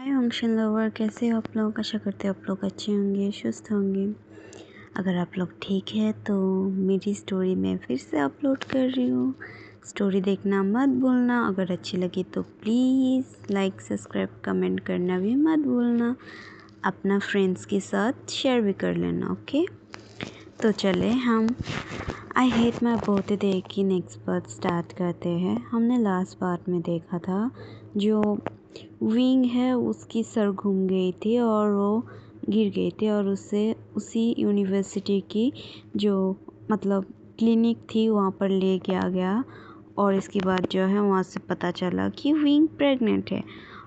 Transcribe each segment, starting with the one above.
हाय option lover, कैसे हो आप लोग। आशा करते हैं आप लोग अच्छे होंगे, स्वस्थ होंगे। अगर आप लोग ठीक है तो मेरी स्टोरी मैं फिर से अपलोड कर रही हूँ। स्टोरी देखना मत भूलना। अगर अच्छी लगी तो प्लीज़ लाइक, सब्सक्राइब, कमेंट करना भी मत भूलना। अपना फ्रेंड्स के साथ शेयर भी कर लेना। ओके, तो चले हम आई हेट माई बहुत देर की नेक्स्ट पार्ट स्टार्ट करते हैं। हमने लास्ट पार्ट में देखा था जो विंग है उसकी सर घूम गई थी और वो गिर गई थी और उसे उसी यूनिवर्सिटी की जो मतलब क्लिनिक थी वहाँ पर ले गया गया। और इसके बाद जो है वहाँ से पता चला कि विंग प्रेग्नेंट है।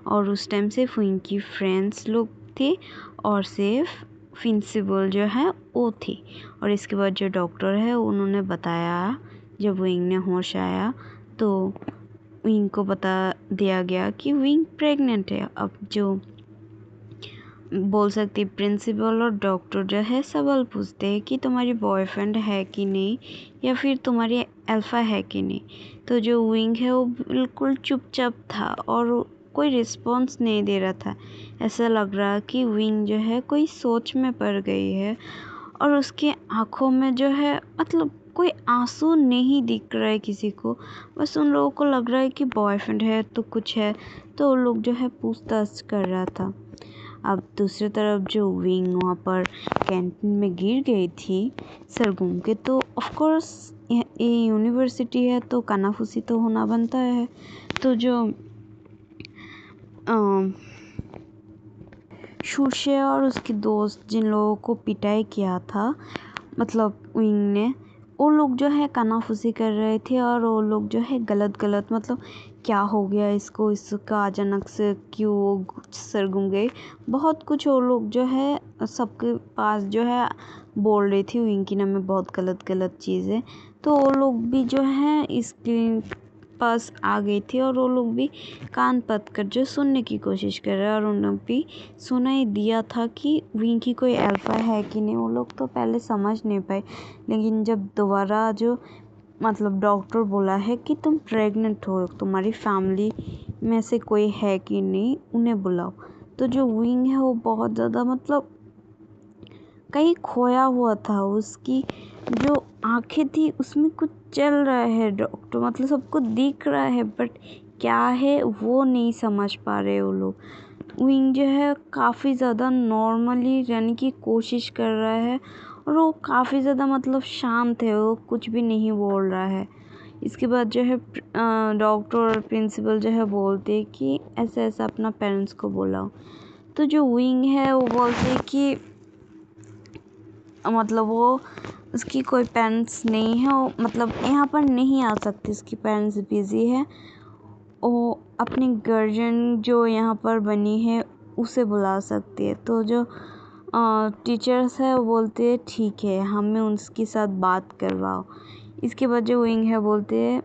और उस टाइम से विंग की फ्रेंड्स लोग थे और सिर्फ प्रिंसिपल जो है वो थी। और इसके बाद जो डॉक्टर है उन्होंने बताया, जब विंग ने होश आया तो विंग को बता दिया गया कि विंग प्रेग्नेंट है। अब जो बोल सकती प्रिंसिपल और डॉक्टर जो है सवाल पूछते हैं कि तुम्हारी बॉयफ्रेंड है कि नहीं या फिर तुम्हारी अल्फा है कि नहीं। तो जो विंग है वो बिल्कुल चुपचाप था और कोई रिस्पॉन्स नहीं दे रहा था। ऐसा लग रहा कि विंग जो है कोई सोच में पड़ गई है और उसकी आंखों में जो है मतलब कोई आंसू नहीं दिख रहा है किसी को। बस उन लोगों को लग रहा है कि बॉयफ्रेंड है तो कुछ है, तो वो लोग जो है पूछताछ कर रहा था। अब दूसरी तरफ जो विंग वहाँ पर कैंटीन में गिर गई थी सर घूम के, तो ऑफ कोर्स ये यूनिवर्सिटी है तो कानाफूसी तो होना बनता है। तो जो शुशे और उसके दोस्त जिन लोगों को पिटाई किया था मतलब विंग ने, वो लोग जो है कानाफूसी कर रहे थे और वो लोग जो है गलत मतलब क्या हो गया इसको, इसका अचानक से क्यों वो सर घूम गए, बहुत कुछ वो लोग जो है सबके पास जो है बोल रही थी विंग की नाम में बहुत गलत चीज़ें। तो वो लोग भी जो है इसके पास आ गई थी और वो लोग भी कान पत कर जो सुनने की कोशिश कर रहे हैं। और उन्होंने भी सुना ही दिया था कि विंग की कोई अल्फा है कि नहीं। वो लोग तो पहले समझ नहीं पाए, लेकिन जब दोबारा जो मतलब डॉक्टर बोला है कि तुम प्रेग्नेंट हो, तुम्हारी फैमिली में से कोई है कि नहीं, उन्हें बुलाओ। तो जो विंग है वो बहुत ज़्यादा मतलब कहीं खोया हुआ था। उसकी जो आंखें थी उसमें कुछ चल रहा है, डॉक्टर मतलब सबको दिख रहा है बट क्या है वो नहीं समझ पा रहे वो लोग। विंग जो है काफ़ी ज़्यादा नॉर्मली रहने की कोशिश कर रहा है और वो काफ़ी ज़्यादा मतलब शांत है, वो कुछ भी नहीं बोल रहा है। इसके बाद जो है डॉक्टर और प्रिंसिपल जो है बोलते हैं कि ऐसा ऐसा अपना पेरेंट्स को बुलाओ। तो जो विंग है वो बोलते हैं कि मतलब वो उसकी कोई पेरेंट्स नहीं है, वो मतलब यहाँ पर नहीं आ सकती, उसकी पेरेंट्स बिज़ी है। वो अपनी गार्जियन जो यहाँ पर बनी है उसे बुला सकती है। तो जो टीचर्स है वो बोलते हैं ठीक है, हमें उसके साथ बात करवाओ। इसके बाद जो विंग है बोलते हैं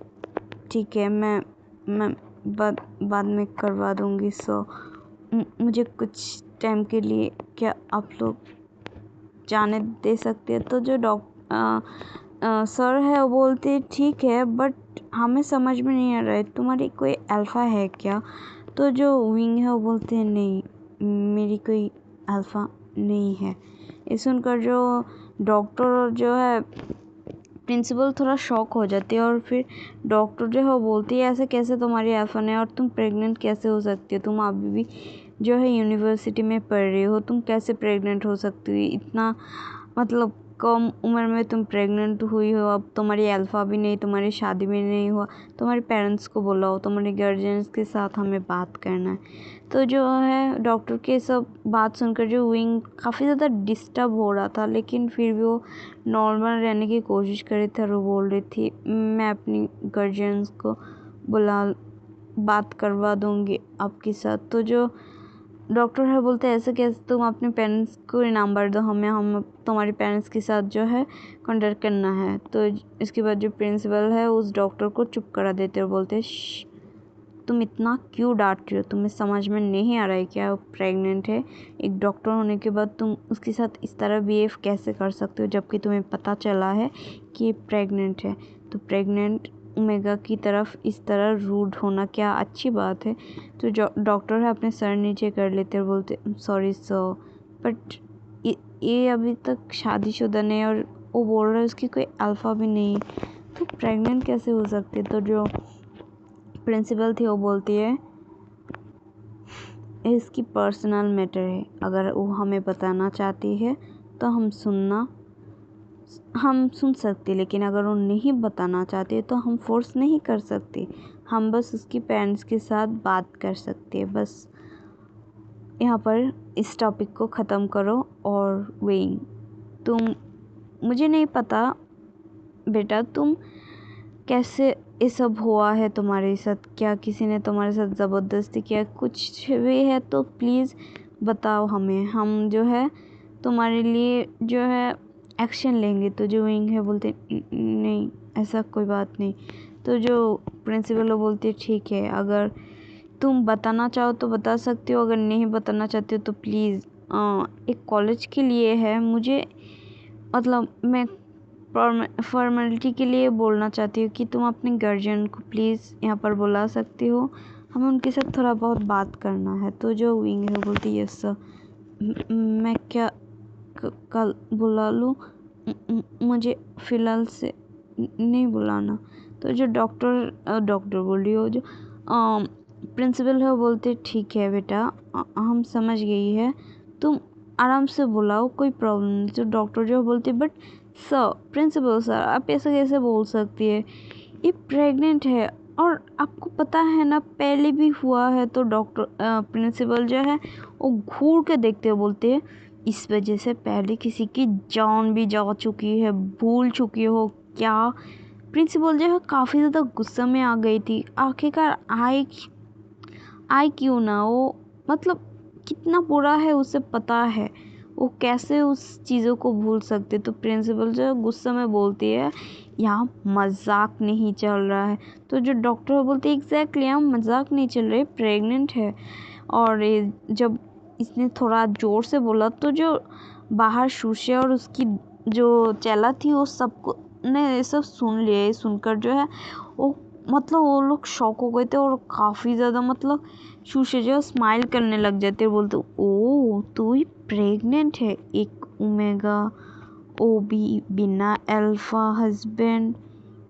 ठीक है, मैं बाद में करवा दूँगी। सो मुझे कुछ टाइम के लिए क्या आप लोग जाने दे सकते हैं। तो जो सर है वो बोलते हैं ठीक है बट हमें समझ में नहीं आ रहा है तुम्हारी कोई अल्फ़ा है क्या। तो जो विंग है वो बोलते हैं नहीं, मेरी कोई अल्फ़ा नहीं है। ये सुनकर जो डॉक्टर जो है प्रिंसिपल थोड़ा शॉक हो जाती है और फिर डॉक्टर जो है वो बोलती है ऐसे कैसे तुम्हारी अल्फ़ा है और तुम प्रेग्नेंट कैसे हो सकती हो, तुम अभी भी जो है यूनिवर्सिटी में पढ़ रही हो, तुम कैसे प्रेग्नेंट हो सकती हो, इतना मतलब कम उम्र में तुम प्रेग्नेंट हुई हो, अब तुम्हारी अल्फ़ा भी नहीं, तुम्हारी शादी भी नहीं हुआ, तुम्हारे पेरेंट्स को बुलाओ, तुम्हारे गार्जियंस के साथ हमें बात करना है। तो जो है डॉक्टर के सब बात सुनकर जो विंग काफ़ी ज़्यादा डिस्टर्ब हो रहा था, लेकिन फिर भी वो नॉर्मल रहने की कोशिश कर रही थी और वो बोल रही थी मैं अपनी गार्जियंस को बुला बात करवा दूँगी आपके साथ। तो जो डॉक्टर है बोलते हैं ऐसे कैसे, तुम अपने पेरेंट्स को नंबर दो हमें, हम तुम्हारे पेरेंट्स के साथ जो है कॉन्टेक्ट करना है। तो इसके बाद जो प्रिंसिपल है उस डॉक्टर को चुप करा देते और बोलते हैं तुम इतना क्यों डांट रही हो, तुम्हें समझ में नहीं आ रहा है क्या वो प्रेग्नेंट है। एक डॉक्टर होने के बाद तुम उसके साथ इस तरह बिहेव कैसे कर सकते हो जबकि तुम्हें पता चला है कि ये प्रेग्नेंट है। तो प्रेग्नेंट ओमेगा की तरफ इस तरह रूड होना क्या अच्छी बात है। तो जो डॉक्टर है अपने सर नीचे कर लेते और बोलते सॉरी सर, बट ये अभी तक शादीशुदा नहीं और वो बोल रहा है उसकी कोई अल्फा भी नहीं, तो प्रेग्नेंट कैसे हो सकती है। तो जो प्रिंसिपल थी वो बोलती है इसकी पर्सनल मैटर है, अगर वो हमें बताना चाहती है तो हम सुन सकते, लेकिन अगर वो नहीं बताना चाहते तो हम फोर्स नहीं कर सकते, हम बस उसकी पेरेंट्स के साथ बात कर सकते हैं। बस यहाँ पर इस टॉपिक को ख़त्म करो। और वेइंग, तुम, मुझे नहीं पता बेटा तुम कैसे ये सब हुआ है तुम्हारे साथ, क्या किसी ने तुम्हारे साथ ज़बरदस्ती किया, कुछ भी है तो प्लीज़ बताओ हमें, हम जो है तुम्हारे लिए जो है एक्शन लेंगे। तो जो विंग है बोलते नहीं ऐसा कोई बात नहीं। तो जो प्रिंसिपल है बोलती है ठीक है, अगर तुम बताना चाहो तो बता सकते हो, अगर नहीं बताना चाहते हो तो प्लीज़ एक कॉलेज के लिए है, मुझे मतलब मैं फॉर्मेलिटी के लिए बोलना चाहती हूँ कि तुम अपने गार्जियन को प्लीज़ यहाँ पर बुला सकती हो, हमें उनके साथ थोड़ा बहुत बात करना है। तो जो विंग है बोलती यस सर, मैं क्या कल बुला लूँ, मुझे फ़िलहाल से नहीं बुलाना। तो जो डॉक्टर बोल रही हो, जो प्रिंसिपल है वो बोलते ठीक है बेटा हम समझ गई है, तुम आराम से बुलाओ कोई प्रॉब्लम नहीं। तो डॉक्टर जो बोलते बट सर, प्रिंसिपल सर आप ऐसे कैसे बोल सकती है, ये प्रेग्नेंट है और आपको पता है ना पहले भी हुआ है। तो डॉक्टर प्रिंसिपल जो है वो घूर के देखते हुए बोलते हैं इस वजह से पहले किसी की जान भी जा चुकी है, भूल चुकी हो क्या। प्रिंसिपल जो है काफ़ी ज़्यादा गुस्सा में आ गई थी, आखिरकार आए क्यों ना वो, मतलब कितना बुरा है उसे पता है, वो कैसे उस चीज़ों को भूल सकते। तो प्रिंसिपल जो गुस्सा में बोलती है यहाँ मजाक नहीं चल रहा है। तो जो डॉक्टर बोलती है एग्जैक्टली यहाँ मजाक नहीं चल रहा है, प्रेग्नेंट है। और जब इसने थोड़ा ज़ोर से बोला तो जो बाहर शुशे और उसकी जो चेला थी वो सबको ने ये सब सुन लिया। ये सुनकर जो है वो मतलब वो लोग शॉक हो गए थे और काफ़ी ज़्यादा मतलब शुशे जो स्माइल करने लग जाते, बोलते ओ तू ही प्रेग्नेंट है, एक ओमेगा ओ बी बिना अल्फा हस्बैंड,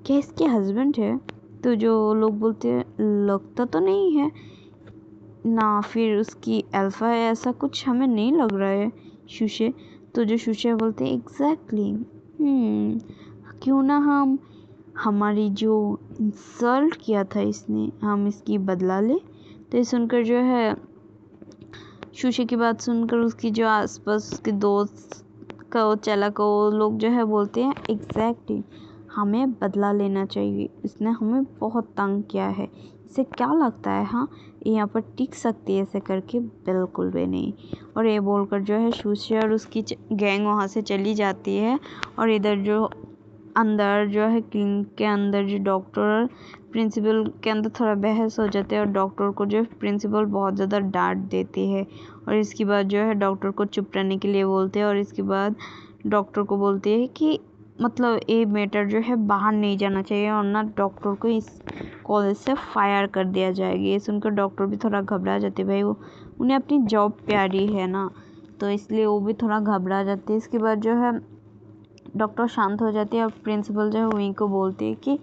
क्या इसके हस्बैंड है। तो जो लोग बोलते हैं लगता तो नहीं है ना, फिर उसकी अल्फा है ऐसा कुछ हमें नहीं लग रहा है शुशे। तो जो शुशे बोलते हैं एग्जैक्टली क्यों ना हम हमारी जो इंसल्ट किया था इसने, हम इसकी बदला ले। तो ये सुनकर जो है शुशे की बात सुनकर उसकी जो आसपास उसके दोस्त को चला को लोग जो है बोलते हैं एग्जैक्टली हमें बदला लेना चाहिए, इसने हमें बहुत तंग किया है, इसे क्या लगता है हाँ ये यहाँ पर टिक सकती है ऐसे करके, बिल्कुल भी नहीं। और ये बोलकर जो है शुशे और उसकी गैंग वहाँ से चली जाती है। और इधर जो अंदर जो है क्लिनिक के अंदर जो डॉक्टर प्रिंसिपल के अंदर थोड़ा बहस हो जाते हैं और डॉक्टर को जो है प्रिंसिपल बहुत ज़्यादा डांट देती है। और इसके बाद जो है डॉक्टर को चुप रहने के लिए बोलते हैं और इसके बाद डॉक्टर को बोलते हैं कि मतलब ये मैटर जो है बाहर नहीं जाना चाहिए और ना डॉक्टर को इस कॉलेज से फायर कर दिया जाएगा। ये सुनकर डॉक्टर भी थोड़ा घबरा जाते, भाई वो उन्हें अपनी जॉब प्यारी है ना, तो इसलिए वो भी थोड़ा घबरा जाते हैं। इसके बाद जो है डॉक्टर शांत हो जाती है और प्रिंसिपल जो है वहीं को बोलती है कि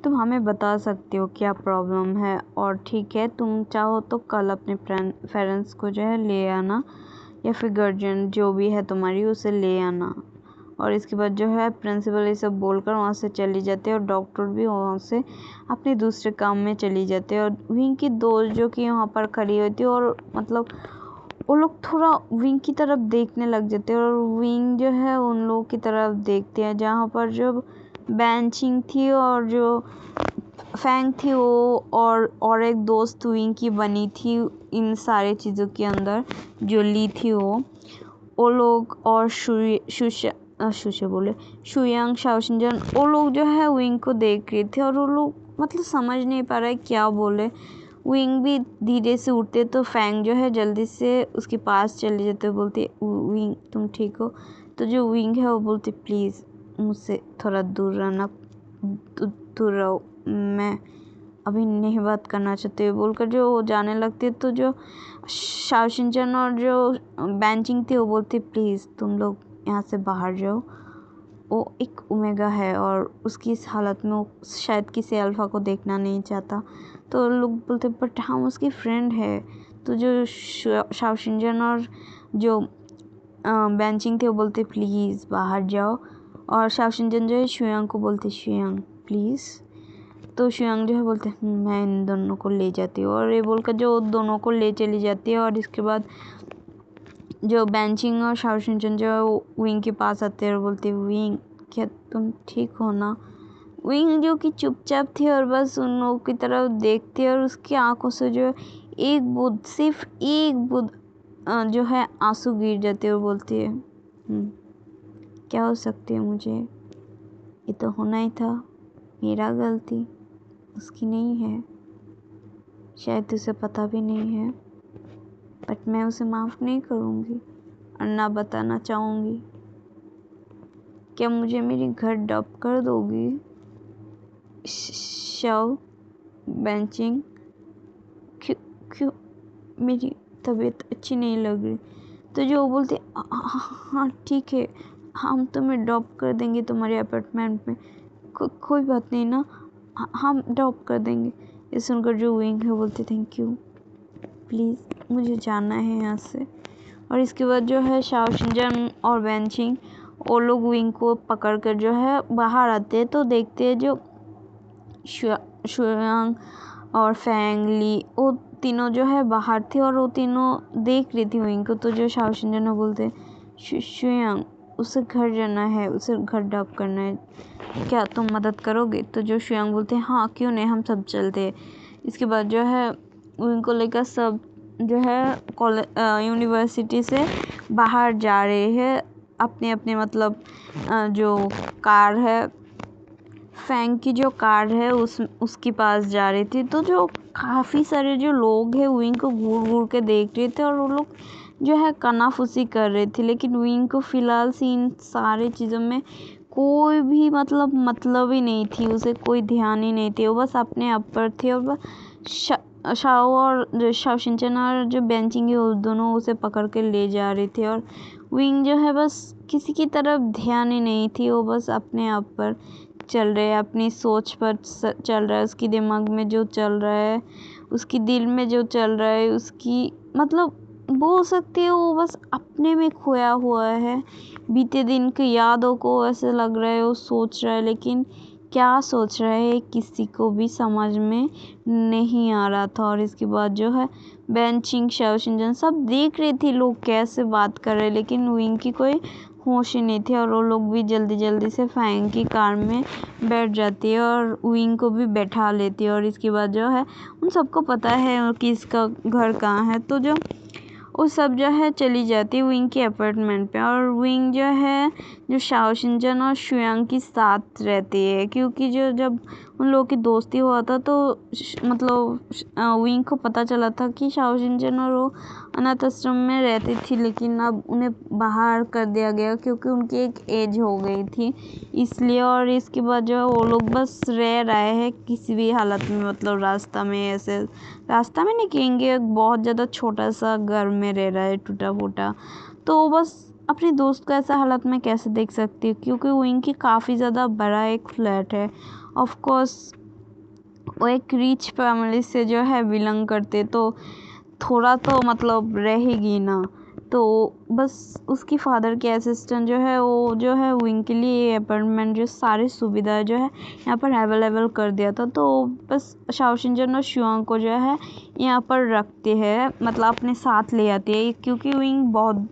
तुम हमें बता सकते हो क्या प्रॉब्लम है, और ठीक है तुम चाहो तो कल अपने पेरेंट्स को जो है ले आना या फिर गार्जियन जो भी है तुम्हारी उसे ले आना। और इसके बाद जो है प्रिंसिपल ये सब बोलकर वहाँ से चली जाती है और डॉक्टर भी वहाँ से अपने दूसरे काम में चली जाती है। और विंग की दोस्त जो कि वहाँ पर खड़ी होती है और मतलब वो लोग थोड़ा विंग की तरफ देखने लग जाते हैं और विंग जो है उन लोगों की तरफ देखते हैं जहाँ पर जो बेंचिंग थी और जो फैंग थी वो और एक दोस्त विंग की बनी थी इन सारे चीज़ों के अंदर जो ली थी वो लोग और शुशे बोले शुयांग शाओशिंजन वो लोग जो है विंग को देख रहे थे और वो लोग मतलब समझ नहीं पा रहे क्या बोले। विंग भी धीरे से उठते तो फैंग जो है जल्दी से उसके पास चले जाते, बोलते विंग तुम ठीक हो। तो जो विंग है वो बोलते प्लीज़ मुझसे थोड़ा दूर रहना, दूर रहो, मैं अभी नहीं बात करना चाहती बोलकर जो वो जाने लगती है, तो जो शाओ शिनचैन और जो बेंचिंग थी वो बोलती प्लीज़ तुम लोग यहाँ से बाहर जाओ, वो एक ओमेगा है और उसकी इस हालत में वो शायद किसी अल्फ़ा को देखना नहीं चाहता। तो लोग बोलते बट हम उसकी फ्रेंड है। तो जो शाओ शिनचैन और जो बेंचिंग थे वो बोलते प्लीज़ बाहर जाओ, और शाओ शिनचैन जो है शुयांग को बोलते शुयांग प्लीज़। तो शुयांग जो है बोलते मैं इन दोनों को ले जाती हूँ, और ये बोलकर जो दोनों को ले चली जाती है। और इसके बाद जो बेंचिंग और शाओ शिनचैन जो है वो विंग के पास आते हैं और बोलते विंग क्या तुम ठीक हो ना। विंग जो कि चुपचाप थी और बस उन लोगों की तरफ देखती है, और उसकी आंखों से जो एक बूंद, सिर्फ एक बूंद जो है आंसू गिर जाते हैं और बोलती है क्या हो सकती है मुझे, ये तो होना ही था, मेरा गलती, उसकी नहीं है, शायद उसे पता भी नहीं है, बट मैं उसे माफ़ नहीं करूँगी और ना बताना चाहूँगी। क्या मुझे मेरी घर ड्रॉप कर दोगी शाओ बेंचिंग? क्यों क्यों मेरी तबीयत अच्छी नहीं लग रही। तो जो वो बोलते हाँ ठीक है, हम तुम्हें ड्रॉप कर देंगे तुम्हारे अपार्टमेंट में, कोई बात नहीं ना, हम ड्रॉप कर देंगे। ये सुनकर जो विंग है बोलते थैंक यू, प्लीज़ मुझे जाना है यहाँ से। और इसके बाद जो है शाओ शिनचैन और बेंचिंग वो लोग विंग को पकड़ कर जो है बाहर आते हैं, तो देखते हैं जो शुयांग और फैंग ली वो तीनों जो है बाहर थे और वो तीनों देख रही थी विंग को। तो जो शाओ शिनचैन बोलते शुयांग उसे घर जाना है, उसे घर ड्रॉप करना है, क्या तुम मदद करोगे? तो जो शुयांग बोलते हैं हाँ क्यों नहीं, हम सब चलते हैं। इसके बाद जो है उनको लेकर सब जो है यूनिवर्सिटी से बाहर जा रहे हैं अपने अपने मतलब जो कार है, फैंग की जो कार है उसके पास जा रही थी। तो जो काफ़ी सारे जो लोग हैं विंग को घूर घूर के देख रहे थे और वो लोग जो है कनाफूसी कर रहे थे, लेकिन विंग को फ़िलहाल से इन सारे चीज़ों में कोई भी मतलब ही नहीं थी, उसे कोई ध्यान ही नहीं थी, वो बस अपने आप पर थी। और बस शाओ और शाओ शिनचैन और जो बेंचिंग है वो दोनों उसे पकड़ के ले जा रहे थे, और विंग जो है बस किसी की तरफ ध्यान ही नहीं थी, वो बस अपने आप पर चल रहे हैं, अपनी सोच पर चल रहा है, उसकी दिमाग में जो चल रहा है, उसकी दिल में जो चल रहा है, उसकी मतलब बोल सकती है वो बस अपने में खोया हुआ है। बीते दिन की यादों को ऐसे लग रहा है वो सोच रहा है, लेकिन क्या सोच रहा है किसी को भी समझ में नहीं आ रहा था। और इसके बाद जो है बेंचिंग शाओ शिनचैन सब देख रहे थे लोग कैसे बात कर रहे, लेकिन विंग की कोई होश ही नहीं थी, और वो लोग भी जल्दी जल्दी से फैंग की कार में बैठ जाती है और विंग को भी बैठा लेती है। और इसके बाद जो है उन सबको पता है कि इसका घर कहाँ है, तो जो वो सब जो है चली जाती है विंग के अपार्टमेंट पे, और विंग जो है जो शाओ शिनचैन और शुयांग के साथ रहती है, क्योंकि जो जब उन लोगों की दोस्ती हुआ था तो मतलब विंग को पता चला था कि शाओ शिनचैन और वो अनाथ आश्रम में रहती थी, लेकिन अब उन्हें बाहर कर दिया गया क्योंकि उनकी एक एज हो गई थी इसलिए। और इसके बाद जो है वो लोग बस रह रहे हैं किसी भी हालत में, मतलब रास्ता में, ऐसे रास्ता में नहीं कहेंगे, बहुत ज़्यादा छोटा सा घर में रह रहा है टूटा फूटा। तो बस अपने दोस्त को ऐसा हालत में कैसे देख सकती है, क्योंकि विंग की काफ़ी ज़्यादा बड़ा एक फ्लैट है। ऑफ कोर्स वो एक रिच फैमिली से जो है बिलोंग करते, तो थोड़ा तो मतलब रहेगी ना। तो बस उसकी फादर के असिस्टेंट जो है वो जो है विंग के लिए अपार्टमेंट जो सारी सुविधाएं जो है यहाँ पर अवेलेबल कर दिया था। तो बस शाओ शिनचैन और शुयांग को जो है यहाँ पर रखते हैं, मतलब अपने साथ ले आती है, क्योंकि विंग बहुत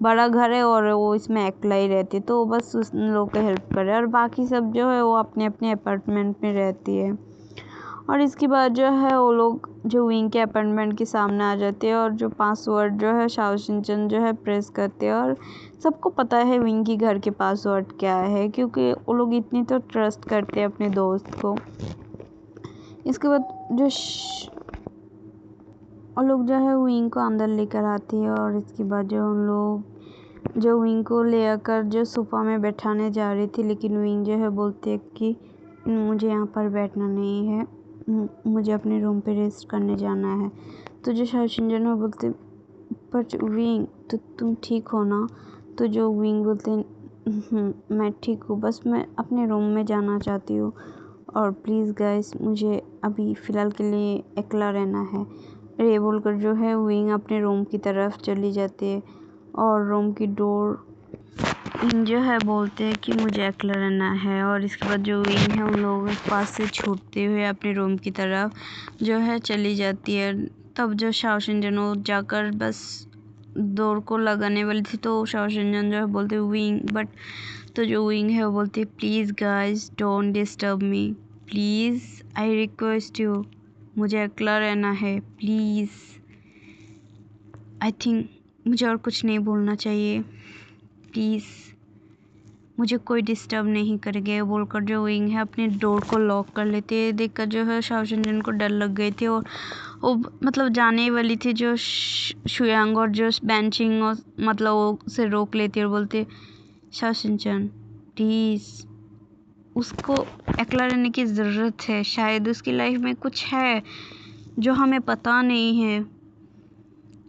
बड़ा घर है और वो इसमें अकेला ही रहती है, तो बस उस लोग को हेल्प करे, और बाकी सब जो है वो अपने अपने अपार्टमेंट में रहती है। और इसके बाद जो है वो लोग जो विंग के अपार्टमेंट के सामने आ जाते हैं, और जो पासवर्ड जो है शाओ शिनचैन जो है प्रेस करते हैं, और सबको पता है विंग की घर के पासवर्ड क्या है, क्योंकि वो लोग इतनी तो ट्रस्ट करते हैं अपने दोस्त को। इसके बाद जो वो लोग जो है विंग को अंदर लेकर आते हैं, और इसके बाद जो उन लोग जो विंग को ले आकर जो सोफा में बैठाने जा रही थी, लेकिन विंग जो है बोलते हैं कि मुझे यहाँ पर बैठना नहीं है, मुझे अपने रूम पे रेस्ट करने जाना है। तो जो शाओ शिनचैन वो बोलते पर विंग तो तुम ठीक हो ना? तो जो विंग बोलते मैं ठीक हूँ, बस मैं अपने रूम में जाना चाहती हूँ और प्लीज़ गाइस मुझे अभी फ़िलहाल के लिए अकेला रहना है। ये बोलकर जो है विंग अपने रूम की तरफ चली जाती है और रूम की डोर जो है बोलते हैं कि मुझे अकेला रहना है। और इसके बाद जो विंग है उन लोगों के पास से छूटते हुए अपने रूम की तरफ जो है चली जाती है। तब जो शाओ शिनचैन वो जाकर बस डोर को लगाने वाली थी तो शाओ शिनचैन जो है बोलते विंग बट तो जो विंग है वो बोलती please guys don't disturb me, please I request you, मुझे अकेला रहना है प्लीज़। आई थिंक मुझे और कुछ नहीं बोलना चाहिए, प्लीज़ मुझे कोई डिस्टर्ब नहीं करेगा। बोलकर जो विंग है अपने डोर को लॉक कर लेती है। देखकर जो है शाओ शिनचैन को डर लग गई थी और वो मतलब जाने वाली थी। जो शुयांग और जो बेंचिंग और मतलब वो उसे रोक लेती है और बोलती शाओ शिनचैन प्लीज़ उसको अकेला रहने की ज़रूरत है, शायद उसकी लाइफ में कुछ है जो हमें पता नहीं है,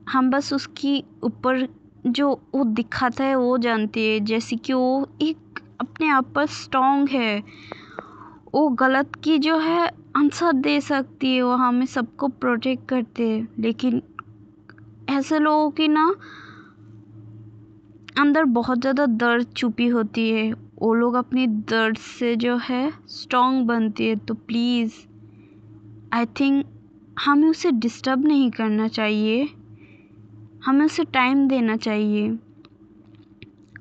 हम बस उसकी ऊपर जो वो दिखाता है वो जानती है, जैसे कि वो एक अपने आप पर स्ट्रॉन्ग है, वो गलत की जो है आंसर दे सकती है, वो हमें सबको प्रोटेक्ट करते हैं। लेकिन ऐसे लोगों की ना अंदर बहुत ज़्यादा दर्द छुपी होती है, वो लोग अपनी दर्द से जो है स्ट्रॉन्ग बनती है। तो प्लीज़ आई थिंक हमें उसे डिस्टर्ब नहीं करना चाहिए, हमें उसे टाइम देना चाहिए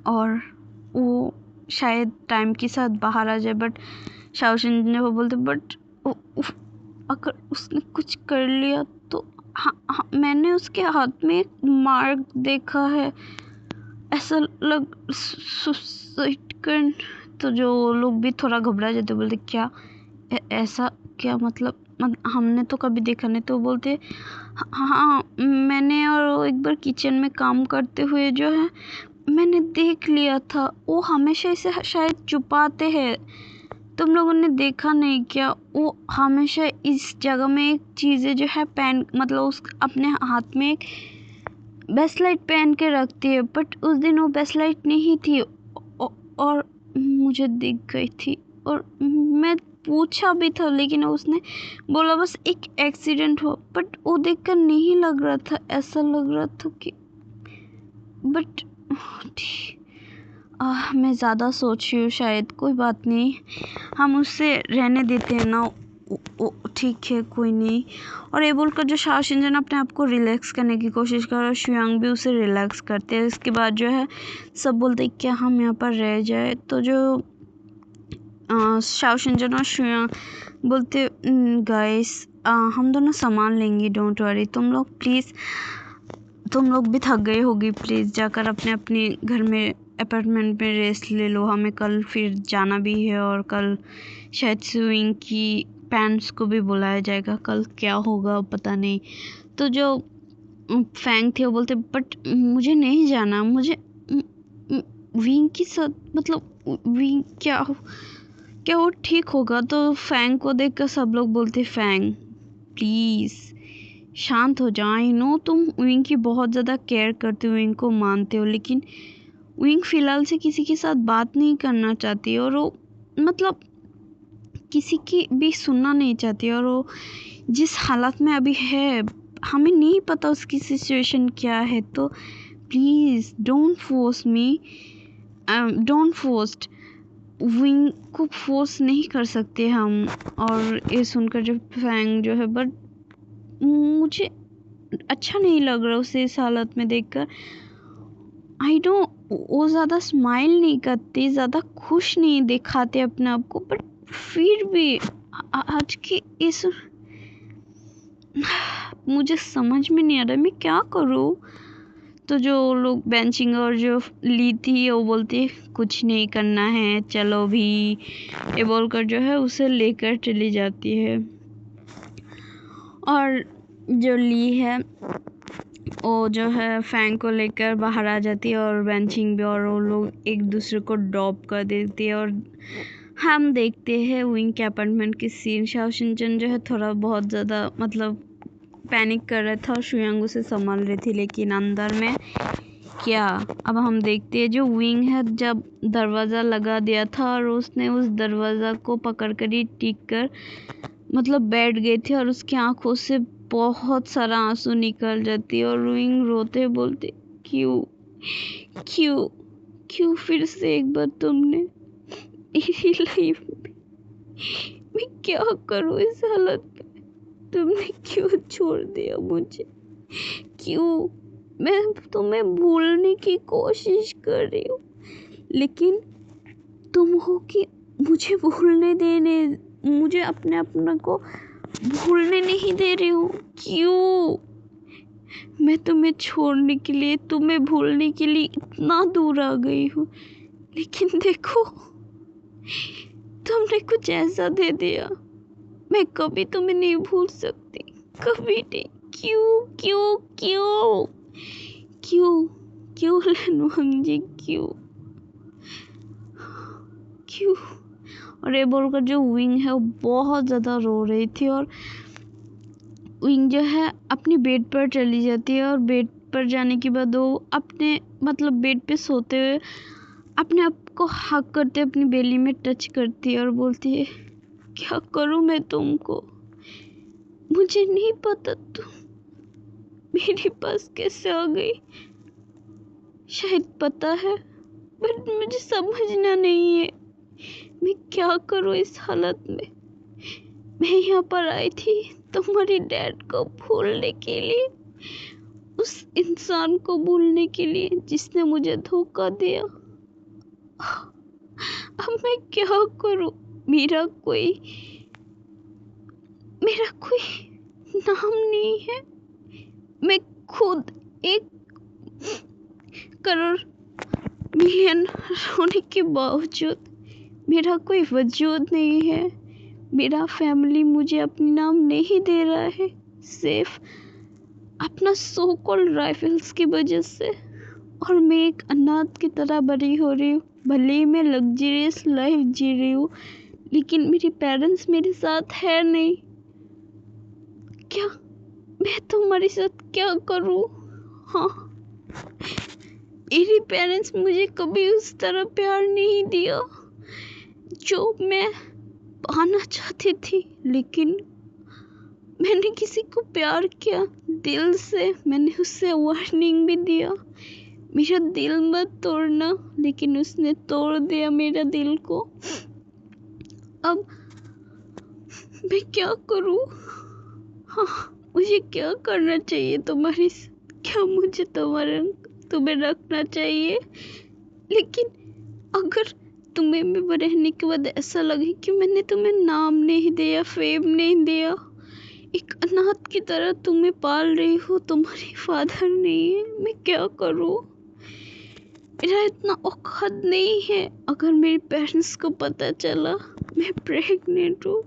और वो शायद टाइम के साथ बाहर आ जाए। बट शाओ शिनचैन वो बोलते बट अगर उसने कुछ कर लिया तो हाँ, मैंने उसके हाथ में एक मार्क देखा है, ऐसा लग सुसाइड कर। तो जो लोग भी थोड़ा घबरा जाते बोलते क्या ऐसा क्या मतलब हमने तो कभी देखा नहीं। तो बोलते हाँ मैंने और एक बार किचन में काम करते हुए जो है मैंने देख लिया था, वो हमेशा इसे शायद छुपाते हैं, तुम लोगों ने देखा नहीं क्या? वो हमेशा इस जगह में एक चीज़ें जो है पहन मतलब उस अपने हाथ में एक ब्रेसलेट पहन के रखती है, बट उस दिन वो ब्रेसलेट नहीं थी और मुझे दिख गई थी और मैं पूछा भी था, लेकिन उसने बोला बस एक एक्सीडेंट हो, बट वो देखकर नहीं लग रहा था, ऐसा लग रहा था कि बट मैं ज़्यादा सोच रही हूँ शायद, कोई बात नहीं, हम उससे रहने देते हैं ना, ठीक है कोई नहीं। और ये बोलकर जो शाओ शिनचैन अपने आप को रिलैक्स करने की कोशिश कर रहा है, शुयांग भी उसे रिलैक्स करते हैं। इसके बाद जो है सब बोलते हैं क्या हम यहाँ पर रह जाए। तो जो शाओ शिनचैन और शुयांग बोलते गाइस हम दोनों सामान लेंगे, डोंट वरी, तुम लोग प्लीज़, तुम लोग भी थक गए होगी, प्लीज़ जाकर अपने अपने घर में अपार्टमेंट में रेस्ट ले लो, हमें कल फिर जाना भी है और कल शायद स्विंग की पेरेंट्स को भी बुलाया जाएगा, कल क्या होगा पता नहीं। तो जो फैंग थे वो बोलते बट मुझे नहीं जाना, मुझे विंग की साथ मतलब विंग क्या वो ठीक होगा? तो फैंग को देखकर सब लोग बोलते फैंग प्लीज़ शांत हो जाओ, आई नो तुम विंग की बहुत ज़्यादा केयर करते हो, विंग को मानते हो, लेकिन विंग फ़िलहाल से किसी के साथ बात नहीं करना चाहती और वो मतलब किसी की भी सुनना नहीं चाहती, और वो जिस हालत में अभी है हमें नहीं पता उसकी सिचुएशन क्या है। तो please don't force me, don't forced, wing को फोर्स नहीं कर सकते हम। और ये सुनकर जो फैंग जो है बट मुझे अच्छा नहीं लग रहा उसे इस हालत में देखकर, आई नो वो ज़्यादा स्माइल नहीं करते, ज़्यादा खुश नहीं दिखाते अपने आप को, बट फिर भी आज की इस मुझे समझ में नहीं आ रहा मैं क्या करूँ। तो जो लोग बेंचिंग और जो ली थी वो बोलती कुछ नहीं करना है चलो भी, ये बोलकर जो है उसे लेकर चली जाती है। और जो ली है वो जो है फैंग को लेकर बाहर आ जाती है और बेंचिंग भी, और वो लोग एक दूसरे को ड्रॉप कर देती है और हम देखते हैं विंग के अपार्टमेंट की सीन। शाओ शिनचन जो है थोड़ा बहुत ज़्यादा मतलब पैनिक कर रहा था और शुयांग उसे संभाल रही थी, लेकिन अंदर में क्या। अब हम देखते हैं जो विंग है जब दरवाज़ा लगा दिया था और उसने उस दरवाज़ा को पकड़ कर ही टिक कर मतलब बैठ गई थी और उसकी आंखों से बहुत सारा आंसू निकल जाती और विंग रोते बोलते क्यों क्यों क्यों फिर से एक बार तुमने मेरी लाइफ में, मैं क्या करूँ इस हालत में, तुमने क्यों छोड़ दिया मुझे, क्यों। मैं तुम्हें भूलने की कोशिश कर रही हूँ लेकिन तुम हो कि मुझे भूलने देने, मुझे अपने को भूलने नहीं दे रही हो, क्यों। मैं तुम्हें छोड़ने के लिए, तुम्हें भूलने के लिए इतना दूर आ गई हूँ, लेकिन देखो तुमने कुछ ऐसा दे दिया, मैं कभी तुम्हें नहीं भूल सकती, कभी नहीं। क्यों क्यों क्यों क्यों क्यों लेनुंग जी क्यों क्यों। और ये बोलकर जो विंग है वो बहुत ज़्यादा रो रही थी और विंग जो है अपनी बेड पर चली जाती है और बेड पर जाने के बाद वो अपने मतलब बेड पे सोते हुए अपने आप को हक करते अपनी बेली में टच करती है और बोलती है क्या करूँ मैं तुमको, मुझे नहीं पता तुम मेरे पास कैसे आ गई, शायद पता है बट मुझे समझना नहीं है मैं क्या करूँ इस हालत में। मैं यहाँ पर आई थी तुम्हारे डैड को भूलने के लिए, उस इंसान को भूलने के लिए जिसने मुझे धोखा दिया। अब मैं क्या करूँ, मेरा कोई नाम नहीं है, मैं खुद 1 करोड़ मिलियन होने के बावजूद मेरा कोई वजूद नहीं है, मेरा फैमिली मुझे अपनी नाम नहीं दे रहा है सिर्फ अपना सो कॉल्ड राइफल्स की वजह से, और मैं एक अनाथ की तरह बड़ी हो रही हूँ। भले ही मैं लग्जरियस लाइफ जी रही हूँ लेकिन मेरे पेरेंट्स मेरे साथ है नहीं, क्या मैं तुम्हारे साथ क्या करूँ। हाँ, मेरे पेरेंट्स मुझे कभी उस तरह प्यार नहीं दिया जो मैं पाना चाहती थी, लेकिन मैंने किसी को प्यार किया दिल से, मैंने उससे वार्निंग भी दिया मेरा दिल मत तोड़ना, लेकिन उसने तोड़ दिया मेरा दिल को। अब मैं क्या करूं। हाँ, मुझे क्या करना चाहिए तुम्हारी, क्या मुझे तुम्हें रखना चाहिए, लेकिन अगर तुम्हें में रहने के बाद ऐसा लगे कि मैंने तुम्हें नाम नहीं दिया, फेम नहीं दिया, एक अनाथ की तरह तुम्हें पाल रही हो, तुम्हारी फादर नहीं है, मैं क्या करूं। मेरा इतना औकात नहीं है, अगर मेरे पेरेंट्स को पता चला मैं प्रेग्नेंट हूँ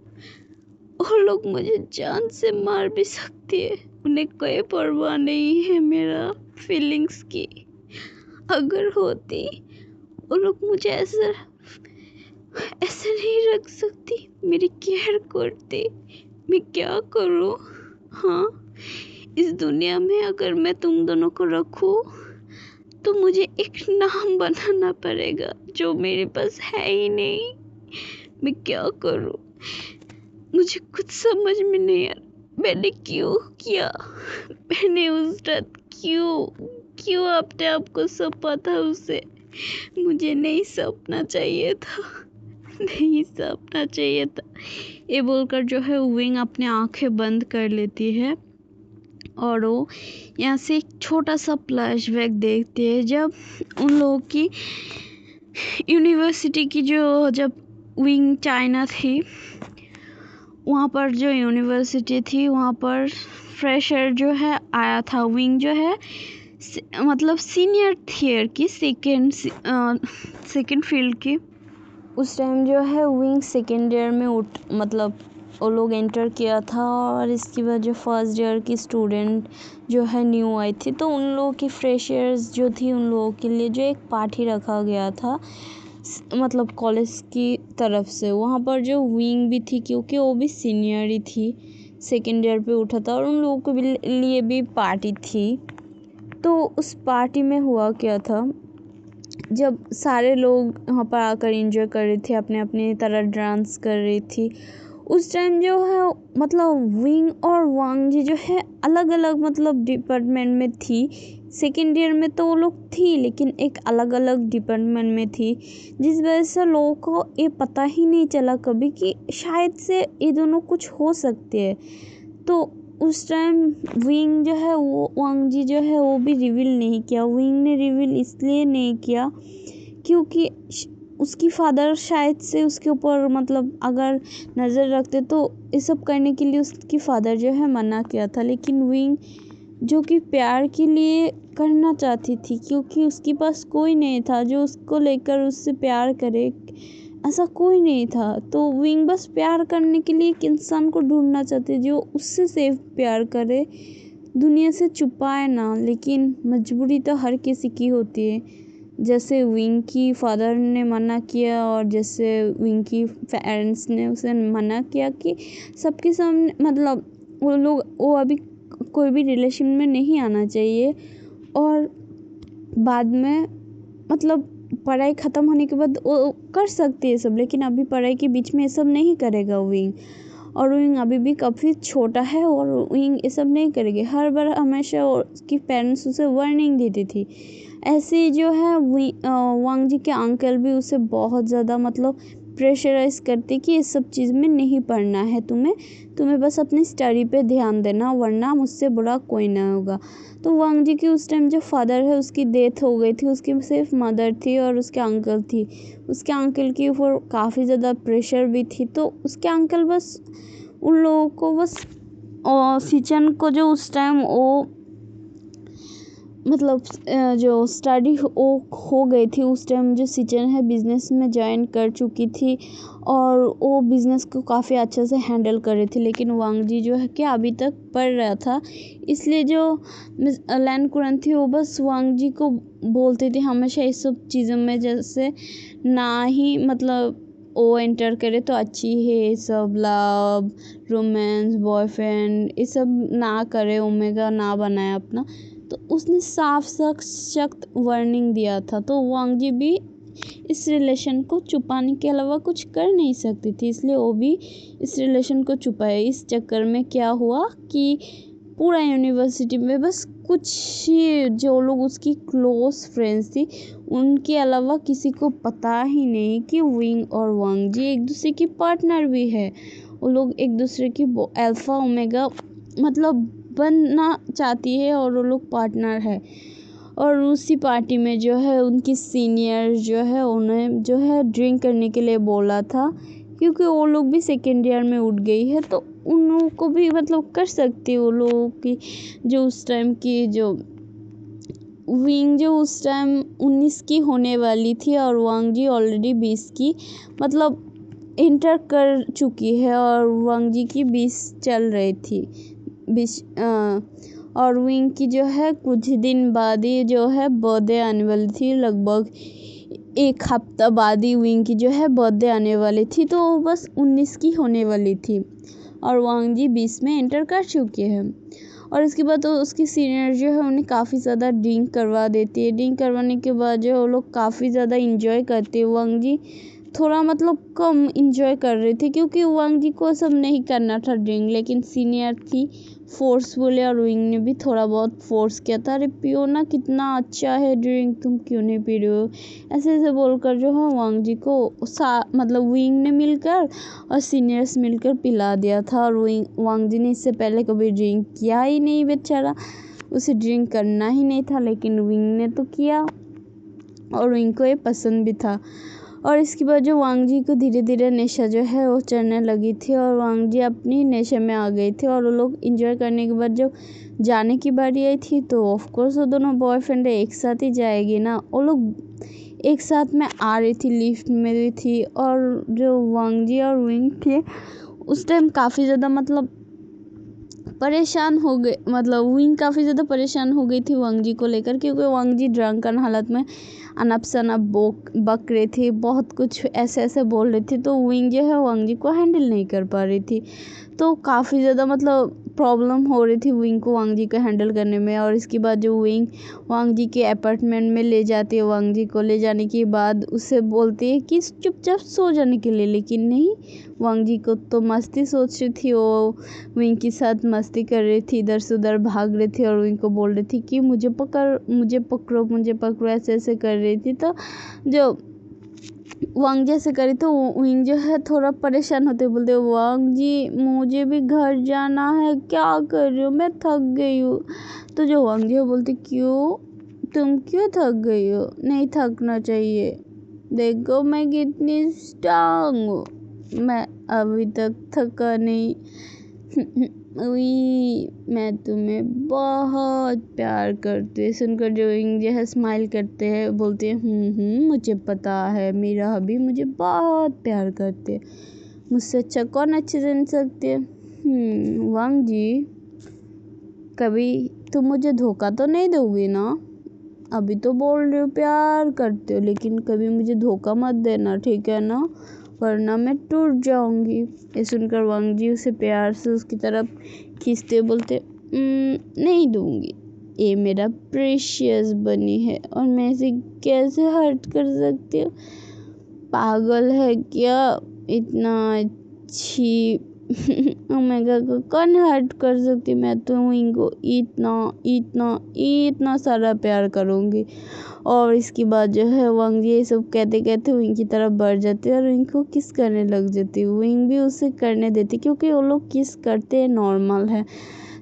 और लोग मुझे जान से मार भी सकते हैं, उन्हें कोई परवाह नहीं है मेरा फीलिंग्स की। अगर होती वो लोग मुझे ऐसे नहीं रख सकती, मेरी केयर करते, मैं क्या करूँ। हाँ, इस दुनिया में अगर मैं तुम दोनों को रखूँ तो मुझे एक नाम बनाना पड़ेगा जो मेरे पास है ही नहीं, मैं क्या करूँ। मुझे कुछ समझ में नहीं आ रहा मैंने क्यों किया, मैंने उस रात क्यों अपने आप को सौंपा था उसे, मुझे नहीं सौंपना चाहिए था, नहीं सौंपना चाहिए था। ये बोलकर जो है विंग अपनी आंखें बंद कर लेती है और वो यहाँ से एक छोटा सा फ्लैशबैक देखती है जब उन लोगों की यूनिवर्सिटी की जब विंग चाइना थी, वहाँ पर जो यूनिवर्सिटी थी वहाँ पर फ्रेशर जो है आया था। विंग जो है मतलब सीनियर ईयर की सेकेंड फील्ड की, उस टाइम जो है विंग सेकेंड ईयर में मतलब वो लोग एंटर किया था और इसके बाद जो फर्स्ट ईयर की स्टूडेंट जो है न्यू आई थी, तो उन लोगों की फ्रेशर्स जो थी उन लोगों के लिए जो एक पार्टी रखा गया था मतलब कॉलेज की तरफ से। वहाँ पर जो विंग भी थी, क्योंकि वो भी सीनियर ही थी, सेकेंड ईयर पे उठा था, और उन लोगों के लिए भी पार्टी थी। तो उस पार्टी में हुआ क्या था, जब सारे लोग वहाँ पर आकर एंजॉय कर रहे थे, अपने अपने तरह डांस कर रही थी, उस टाइम जो है मतलब विंग और वांग जी जो है अलग अलग मतलब डिपार्टमेंट में थी। सेकेंड ईयर में तो वो लोग थी, लेकिन एक अलग अलग डिपार्टमेंट में थी, जिस वजह से लोगों को ये पता ही नहीं चला कभी कि शायद से ये दोनों कुछ हो सकते हैं। तो उस टाइम विंग जो है वो वांग जी जो है वो भी रिवील नहीं किया। विंग ने रिवील इसलिए नहीं किया क्योंकि उसकी फादर शायद से उसके ऊपर मतलब अगर नज़र रखते तो ये सब करने के लिए उसकी फादर जो है मना किया था। लेकिन विंग जो कि प्यार के लिए करना चाहती थी, क्योंकि उसके पास कोई नहीं था जो उसको लेकर उससे प्यार करे, ऐसा कोई नहीं था। तो विंग बस प्यार करने के लिए एक इंसान को ढूंढना चाहती जो उससे सिर्फ प्यार करे, दुनिया से छुपाए ना। लेकिन मजबूरी तो हर किसी की होती है, जैसे विंग की फादर ने मना किया और जैसे विंग की पेरेंट्स ने उसे मना किया कि सबके सामने मतलब वो अभी कोई भी रिलेशन में नहीं आना चाहिए, और बाद में मतलब पढ़ाई ख़त्म होने के बाद वो कर सकती है सब, लेकिन अभी पढ़ाई के बीच में ये सब नहीं करेगा विंग। और विंग अभी भी काफ़ी छोटा है और विंग ये सब नहीं करेगी। हर बार हमेशा उसकी पेरेंट्स उसे वार्निंग देती थी। ऐसे जो है वांग जी के अंकल भी उसे बहुत ज़्यादा मतलब प्रेशराइज करते कि इस सब चीज़ में नहीं पढ़ना है, तुम्हें बस अपनी स्टडी पे ध्यान देना, वरना मुझसे बुरा कोई ना होगा। तो वांग जी की उस टाइम जो फादर है उसकी डेथ हो गई थी, उसकी सिर्फ मदर थी और उसके अंकल थी। उसके अंकल की ऊपर काफ़ी ज़्यादा प्रेशर भी थी, तो उसके अंकल बस उन लोगों को बस सिचन को जो उस टाइम वो मतलब जो स्टडी हो गई थी उस टाइम, जो सिचन है बिज़नेस में ज्वाइन कर चुकी थी और वो बिज़नेस को काफ़ी अच्छे से हैंडल कर रही थी। लेकिन वांग जी जो है कि अभी तक पढ़ रहा था, इसलिए जो लैन कुरन थी वो बस वांग जी को बोलती थी हमेशा इस सब चीज़ों में, जैसे ना ही मतलब वो एंटर करे तो अच्छी है, सब लव रोमांस बॉयफ्रेंड ये सब ना करे, ओमेगा ना बनाए अपना। तो उसने साफ सख्त वार्निंग दिया था। तो वांग जी भी इस रिलेशन को छुपाने के अलावा कुछ कर नहीं सकती थी, इसलिए वो भी इस रिलेशन को छुपाया। इस चक्कर में क्या हुआ कि पूरा यूनिवर्सिटी में बस कुछ ही जो लोग उसकी क्लोज फ्रेंड्स थी उनके अलावा किसी को पता ही नहीं कि विंग और वांग जी एक दूसरे की पार्टनर भी है। वो लोग एक दूसरे की अल्फा ओमेगा मतलब बनना चाहती है और वो लोग पार्टनर है। और उसी पार्टी में जो है उनकी सीनियर जो है उन्हें जो है ड्रिंक करने के लिए बोला था, क्योंकि वो लोग भी सेकेंड ईयर में उठ गई है, तो उन लोगों को भी मतलब कर सकती है। वो लोगों की जो उस टाइम की जो विंग जो उस टाइम 19 की होने वाली थी और वांग जी ऑलरेडी 20 की मतलब इंटर कर चुकी है, और वांग जी की 20 चल रही थी 20 और विंग की जो है कुछ दिन बाद ही जो है बर्थडे आने वाली थी, लगभग एक हफ्ता बाद ही विंग की जो है बर्थडे आने वाली थी। तो वो बस 19 की होने वाली थी और वांग जी 20 में एंटर कर चुके हैं। और इसके बाद तो उसकी सीनियर जो है उन्हें काफ़ी ज़्यादा ड्रिंक करवा देती है। ड्रिंक करवाने के बाद जो है वो लोग काफ़ी ज़्यादा इंजॉय करते हैं। वांग जी थोड़ा मतलब कम इंजॉय कर रही थी, क्योंकि वांग जी को सब नहीं करना था ड्रिंक, लेकिन सीनियर थी फोर्स बोले और विंग ने भी थोड़ा बहुत फोर्स किया था, अरे पियो ना, कितना अच्छा है ड्रिंक, तुम क्यों नहीं पी रहे हो, ऐसे ऐसे बोलकर जो है वांग जी को मतलब विंग ने मिलकर और सीनियर्स मिलकर पिला दिया था। और वांग जी ने इससे पहले कभी ड्रिंक किया ही नहीं, बेचारा उसे ड्रिंक करना ही नहीं था, लेकिन विंग ने तो किया और विंग को ये पसंद भी था। और इसके बाद जो वांग जी को धीरे धीरे नशा जो है वो चढ़ने लगी थी और वांग जी अपनी नशे में आ गई थी। और वो लोग इंजॉय करने के बाद जब जाने की बारी आई थी तो ऑफकोर्स वो दोनों बॉयफ्रेंड एक साथ ही जाएगी ना। वो लोग एक साथ में आ रही थी, लिफ्ट में भी थी, और जो वांग जी और विंग थे उस टाइम काफ़ी ज़्यादा मतलब परेशान हो गए, मतलब विंग काफ़ी ज़्यादा परेशान हो गई थी वांग जी को लेकर, क्योंकि वांग जी ड्रंकन हालत में अनप शनप बक रहे थे, बहुत कुछ ऐसे ऐसे बोल रहे थे। तो विंग जो है वांग जी को हैंडल नहीं कर पा रही थी। तो काफ़ी ज़्यादा मतलब प्रॉब्लम हो रही थी विंग को वांग जी को हैंडल करने में। और इसके बाद जो विंग वांग जी के अपार्टमेंट में ले जाती है, वांग जी को ले जाने के बाद उससे बोलती है कि चुपचाप सो जाने के लिए, लेकिन नहीं, वांग जी को तो मस्ती सोच रही थी, वो विंग के साथ मस्ती कर रही थी, इधर से उधर भाग रही थी और विंग को बोल रही थी कि मुझे पकड़ो, ऐसे ऐसे कर रही थी। तो जो वांग जी ऐसे करी तो विंग जो है थोड़ा परेशान होते बोलते, वांग जी मुझे भी घर जाना है, क्या कर रही हो, मैं थक गई हूँ। तो जो वांग जी बोलती, क्यों, तुम क्यों थक गई हो, नहीं थकना चाहिए, देखो मैं कितनी स्ट्रांग हूँ, मैं अभी तक थका नहीं। मैं तुम्हें बहुत प्यार करती हूँ। सुनकर जो विंग जो है स्माइल करते हैं, बोलते हैं मुझे पता है, मेरा हबी मुझे बहुत प्यार करते हैं, मुझसे अच्छा कौन अच्छे जान सकते हैं। वांग जी, कभी तुम मुझे धोखा तो नहीं दोगी ना, अभी तो बोल रहे हो प्यार करते हो, लेकिन कभी मुझे धोखा मत देना, ठीक है ना, वरना मैं टूट जाऊंगी। ये सुनकर वांग जी उसे प्यार से उसकी तरफ खींचते बोलते, नहीं दूंगी, ये मेरा प्रेशियस बनी है और मैं इसे कैसे हर्ट कर सकती हूँ, पागल है क्या, इतना अच्छी ओमेगा को कौन हर्ट कर सकती, मैं तो इनको इतना इतना इतना सारा प्यार करूँगी। और इसके बाद जो है वांग जी ये सब कहते कहते विंग की तरफ बढ़ जाते और विंग को किस करने लग जाती, विंग भी उसे करने देती, क्योंकि वो लोग किस करते हैं नॉर्मल है,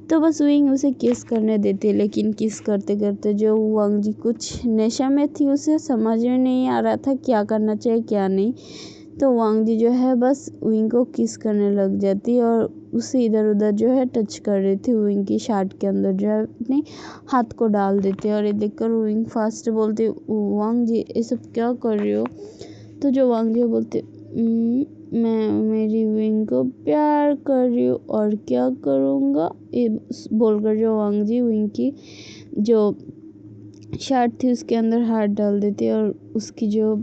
तो बस विंग उसे किस करने देती। लेकिन किस करते करते जो वांग जी कुछ नशा में थी, उसे समझ में नहीं आ रहा था क्या करना चाहिए क्या नहीं। तो वांग जी जो है बस विंग को किस करने लग जाती और उसे इधर उधर जो है टच कर रही थी, विंग की शर्ट के अंदर जो है अपने हाथ को डाल देते। और ये देखकर विंग फास्ट बोलते, वांग जी ये सब क्या कर रही हो। तो जो वांग जी बोलते, मैं मेरी विंग को प्यार कर रही हूँ और क्या करूँगा, ये बोलकर जो वांग जी विंग की जो शर्ट थी उसके अंदर हाथ डाल देते और उसकी जो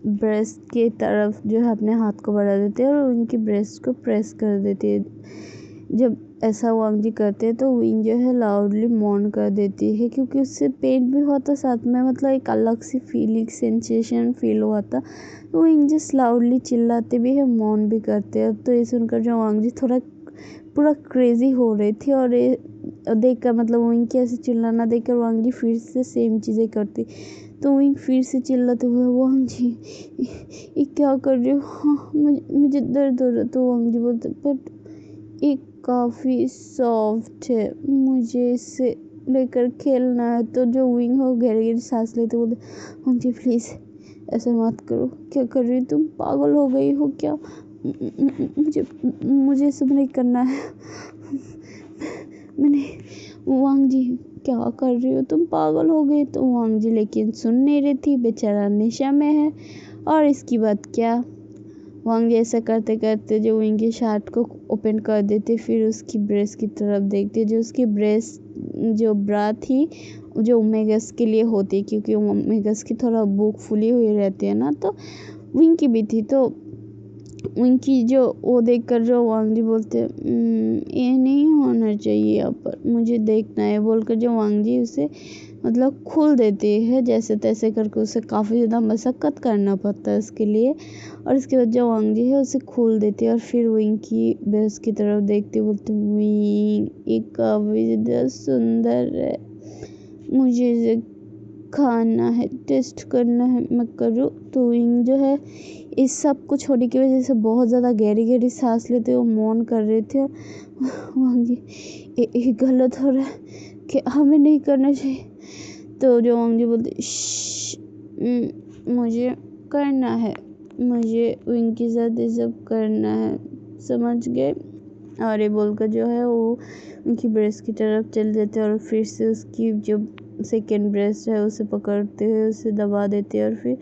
ब्रेस्ट के तरफ जो है अपने हाथ को बढ़ा देते हैं और उनकी ब्रेस्ट को प्रेस कर देती है। जब ऐसा वांग जी करते हैं तो विंग जो है लाउडली मौन कर देती है, क्योंकि उससे पेन भी होता साथ में, मतलब एक अलग सी फीलिंग सेंसेशन फील हुआ था। तो विंग जस्ट लाउडली चिल्लाते भी है, मौन भी करते हैं। तो ये सुनकर जो वांग जी थोड़ा पूरा क्रेजी हो रही थी और ये देखकर, मतलब विंग की ऐसे चिल्लाना देखकर वांग जी फिर से सेम चीज़ें करती। तो विंग फिर से चिल्लाते हुए, वांग जी ये क्या कर रहे हो, हाँ मुझे दर्द हो रहा। तो वांग जी बोलते, बट ये काफ़ी सॉफ्ट है, मुझे इससे लेकर खेलना है। तो जो विंग हो गहरी गहरी सांस लेते बोलते, वांग जी प्लीज़ ऐसा मत करो, क्या कर रही तुम, पागल हो गई हो क्या, मुझे सब नहीं करना है। मैंने, वांग जी क्या कर रही हो तुम, पागल हो गई। तो वांग जी लेकिन सुन नहीं रही थी, बेचारा नशा में है। और इसकी बात क्या, वांग जी ऐसा करते करते जो विंग की शर्ट को ओपन कर देते, फिर उसकी ब्रेस्ट की तरफ देखते, जो उसकी ब्रेस्ट जो ब्रा थी जो ओमेगस के लिए होती है, क्योंकि ओमेगस की थोड़ा बुक फुली हुई रहती है ना, तो विंग की भी थी। तो उनकी जो वो देखकर जो वांग जी बोलते, ये नहीं होना चाहिए यहाँ पर, मुझे देखना है, बोलकर जो वांग जी उसे मतलब खोल देते हैं, जैसे तैसे करके उसे काफ़ी ज़्यादा मशक्क़त करना पड़ता है उसके लिए। और इसके बाद जो वांग जी है उसे खोल देते हैं और फिर विंग की बेस की तरफ देखते बोलते, विंग एक काफ़ी ज़्यादा सुंदर है, मुझे इसे खाना है, टेस्ट करना है, मैं करूँ। तो विंग जो है इस सब कुछ होने की वजह से बहुत ज़्यादा गहरी गहरी सांस लेते हुए मौन कर रहे थे। वांग जी ये गलत हो रहा है कि हमें नहीं करना चाहिए। तो जो वांग जी बोलते, मुझे करना है, मुझे विंग के साथ ये सब करना है, समझ गए। और ये बोलकर जो है वो उनकी ब्रेस्ट की तरफ चल देते और फिर से उसकी जो सेकेंड ब्रेस्ट है उसे पकड़ते हुए उसे दबा देते और फिर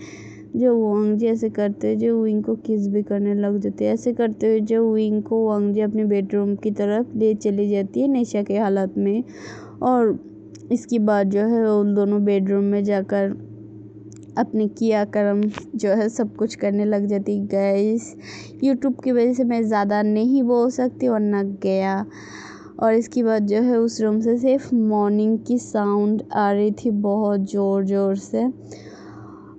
जो वांग जी ऐसे करते हुए जो विंग को किस भी करने लग जाती है। ऐसे करते हुए जो विंग को वांग जी अपने बेडरूम की तरफ ले चली जाती है नशा के हालत में। और इसके बाद जो है उन दोनों बेडरूम में जाकर अपने किया कर्म जो है सब कुछ करने लग जाती। गाइस यूट्यूब की वजह से मैं ज़्यादा नहीं बोल सकती वरना गया। और इसके बाद जो है उस रूम से सिर्फ मॉर्निंग की साउंड आ रही थी बहुत ज़ोर ज़ोर से।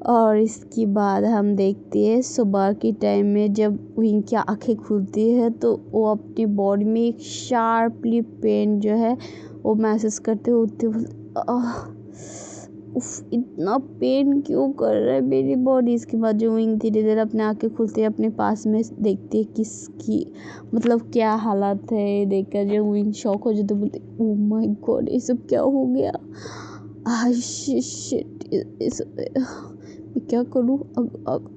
और इसके बाद हम देखते हैं सुबह के टाइम में जब विंग की आँखें खुलती है तो वो अपनी बॉडी में एक शार्पली पेन जो है वो महसूस करते होते उफ इतना पेन क्यों कर रहा है मेरी बॉडी। इसके बाद जो विंग धीरे धीरे अपने आँखें खुलती है अपने पास में देखती है किसकी मतलब क्या हालत है। देखकर जो विंग शॉक हो जाते बोलते ओह माय गॉड ये सब क्या हो गया। शिट मैं क्या करूँ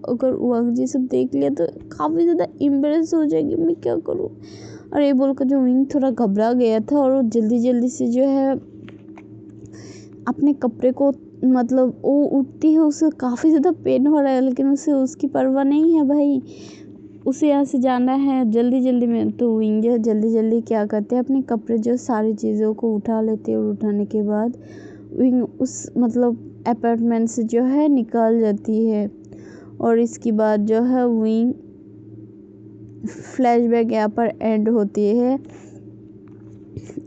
अगर वांग जी सब देख लिया तो काफ़ी ज़्यादा एम्बेरस हो जाएगी मैं क्या करूँ। और ये बोलकर जो विंग थोड़ा घबरा गया था और वो जल्दी जल्दी से जो है अपने कपड़े को मतलब वो उठती है उसे काफ़ी ज़्यादा पेन हो रहा है लेकिन उसे उसकी परवाह नहीं है भाई उसे यहाँ से जाना है जल्दी जल्दी में। तो विंग जो जल्दी जल्दी क्या करते हैं अपने कपड़े जो सारी चीज़ों को उठा लेते हैं और उठाने के बाद विंग उस मतलब अपार्टमेंट से जो है निकल जाती है। और इसके बाद जो है विंग फ्लैशबैक यहाँ पर एंड होती है।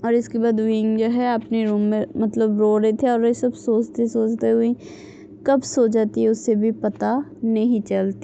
और इसके बाद विंग जो है अपने रूम में मतलब रो रहे थे और ये सब सोचते सोचते विंग कब सो जाती है उससे भी पता नहीं चलती।